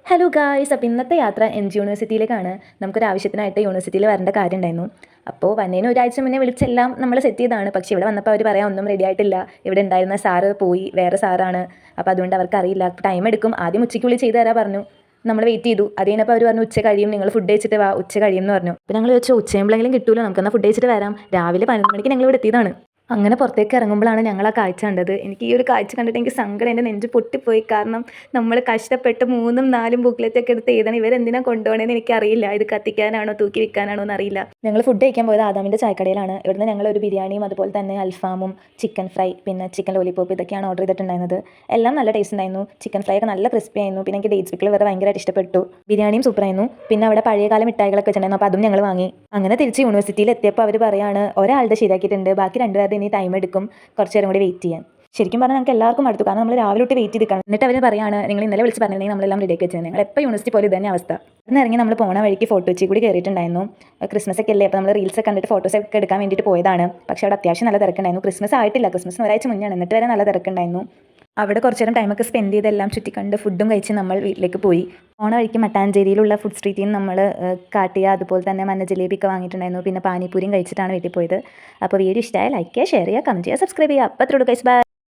Hello guys, അപ്പോൾ ഇന്നത്തെ യാത്ര എം ജി യൂണിവേഴ്സിറ്റിയിലേക്കാണ്. നമുക്കൊരു ആവശ്യത്തിനായിട്ട് യൂണിവേഴ്സിറ്റിയിൽ വരേണ്ട കാര്യം ഉണ്ടായിരുന്നു. അപ്പോൾ വന്നതിന് ഒരാഴ്ച മുന്നേ വിളിച്ചെല്ലാം നമ്മൾ സെറ്റ് ചെയ്തതാണ്. പക്ഷേ ഇവിടെ വന്നപ്പോൾ അവർ പറയാം ഒന്നും റെഡി ആയിട്ടില്ല, ഇവിടെ ഉണ്ടായിരുന്ന സാറ് പോയി, വേറെ സാറാണ്, അപ്പോൾ അതുകൊണ്ട് അവർക്ക് അറിയില്ല, ടൈം എടുക്കും, ആദ്യം ഉച്ചയ്ക്കുള്ളിൽ ചെയ്തു തരാൻ പറഞ്ഞു. നമ്മൾ വെയിറ്റ് ചെയ്തു. അത് കഴിഞ്ഞപ്പോൾ അവർ പറഞ്ഞു ഉച്ച കഴിയും, നിങ്ങൾ ഫുഡ് കഴിച്ചിട്ട് വാ, ഉച്ച കഴിയും എന്ന് പറഞ്ഞു. അപ്പോൾ ഞങ്ങൾ ചോദിച്ചു ഉച്ചയാകുമ്പോഴെങ്കിലും കിട്ടുമല്ലോ, നമുക്കെന്നാൽ ഫുഡ് കഴിച്ചിട്ട് വരാം. രാവിലെ 11 മണിക്ക് ഞങ്ങൾ ഇവിടെ എത്തിയതാണ്. അങ്ങനെ പുറത്തേക്ക് ഇറങ്ങുമ്പോഴാണ് ഞങ്ങൾ ആ കാഴ്ച കണ്ടത്. എനിക്ക് ഈ ഒരു കാഴ്ച കണ്ടിട്ട് എനിക്ക് സങ്കടം, എൻ്റെ നെഞ്ച് പൊട്ടിപ്പോയി. കാരണം നമ്മൾ കഷ്ടപ്പെട്ട് 3ഉം 4ഉം ബുക്ക്ലെറ്റൊക്കെ എടുത്ത് എഴുതണം. ഇവരെന്തിനാണ് കൊണ്ടുപോകണമെന്ന് എനിക്കറിയില്ല. ഇത് കത്തിക്കാനാണോ തൂക്കി വിൽക്കാനാണോ എന്നറിയില്ല. ഞങ്ങൾ ഫുഡ് കഴിക്കാൻ പോയത് ആദാമിൻ്റെ ചായക്കടയിലാണ്. ഇവിടുന്ന് ഞങ്ങൾ ഒരു ബിരിയാണിയും അതുപോലെ തന്നെ അൽഫാമും ചിക്കൻ ഫ്രൈ പിന്നെ ചിക്കൻ ലോലിപോപ്പ് ഇതൊക്കെയാണ് ഓർഡർ ചെയ്തിട്ടുണ്ടായിരുന്നത്. എല്ലാം നല്ല ടേസ്റ്റ് ഉണ്ടായിരുന്നു. ചിക്കൻ ഫ്രൈ ഒക്കെ നല്ല ക്രിസ്പി ആയിരുന്നു. പിന്നെ എനിക്ക് ഡേറ്റ്സ് പിക്കിൾ വേറെ ഭയങ്കരമായിട്ട് ഇഷ്ടപ്പെട്ടു. ബിരിയാണിയും സൂപ്പറായിരുന്നു. പിന്നെ അവിടെ പഴയകാല മിഠായികളൊക്കെ വെച്ചിട്ടുണ്ടായിരുന്നു. അപ്പോൾ അതും ഞങ്ങൾ വാങ്ങി. അങ്ങനെ തിരിച്ച് യൂണിവേഴ്സിറ്റിയിൽ എത്തിയപ്പോൾ അവർ പറയാണ് ഒരാളുടെ ശരിയാക്കിയിട്ടുണ്ട്, ബാക്കി 2 പേരുടെ ഇനി ടൈം എടുക്കും, കുറച്ച് നേരം കൂടി വെയിറ്റ് ചെയ്യാൻ. ശരിക്കും പറഞ്ഞാൽ ഞങ്ങൾക്ക് എല്ലാവർക്കും അടുത്തു. കാരണം നമ്മൾ രാവിലെ തൊട്ട് വെയിറ്റ് ചെയ്തിരിക്കണം. എന്നിട്ട് അവർ പറയാണ് നിങ്ങൾ ഇന്നലെ വിളിച്ച് പറഞ്ഞിട്ടുണ്ടെങ്കിൽ നമ്മളെല്ലാം റെഡിയാക്കി വെച്ചത്. ഞങ്ങൾ എപ്പോൾ യൂണിവേഴ്സിറ്റി പോലും ഇതന്നെ അവസ്ഥ. ഇന്ന് ഇറങ്ങി നമ്മൾ പോണ വഴിക്ക് ഫോട്ടോ വെച്ച് കൂടി കയറിയിട്ടുണ്ടായിരുന്നു. ക്രിസ്മസ് ഒക്കെ അല്ലേ, അപ്പോൾ നമ്മൾ റീൽസ് ഒക്കെ കണ്ടിട്ട് ഫോട്ടോസ് ഒക്കെ എടുക്കാൻ വേണ്ടിയിട്ട് പോയതാണ്. പക്ഷേ അവിടെ അത്യാവശ്യം നല്ല തിരക്കുണ്ടായിരുന്നു. ക്രിസ്മസ് ആയിട്ടില്ല, ക്രിസ്മസിന് ഒരാഴ്ച മുന്നേ, എന്നിട്ട് വരെ നല്ല തിരക്കുണ്ടായിരുന്നു. അവിടെ കുറച്ച് നേരം ടൈമൊക്കെ സ്പെൻഡ് ചെയ്തെല്ലാം ചുറ്റിക്കണ്ട് ഫുഡും കഴിച്ച് നമ്മൾ വീട്ടിലേക്ക് പോയി. ഓണ വഴിക്ക് മട്ടാഞ്ചേരിയിലുള്ള ഫുഡ് സ്ട്രീറ്റിൽ നിന്ന് നമ്മൾ കാട്ടിയ അതുപോലെ തന്നെ മഞ്ഞ ജലേബിയൊക്കെ വാങ്ങിയിട്ടുണ്ടായിരുന്നു. പിന്നെ പാനിപ്പൂരിയും കഴിച്ചിട്ടാണ് വീട്ടിൽ പോയത്. അപ്പോൾ വീഡിയോ ഇഷ്ടമായ ലൈക്ക് ചെയ്യുക, ഷെയർ ചെയ്യുക, കമൻറ്റ് ചെയ്യുക, സബ്സ്ക്രൈബ് ചെയ്യുക. അപ്പോൾ അത്രയുള്ളൂ ഗൈസ്, ബൈ.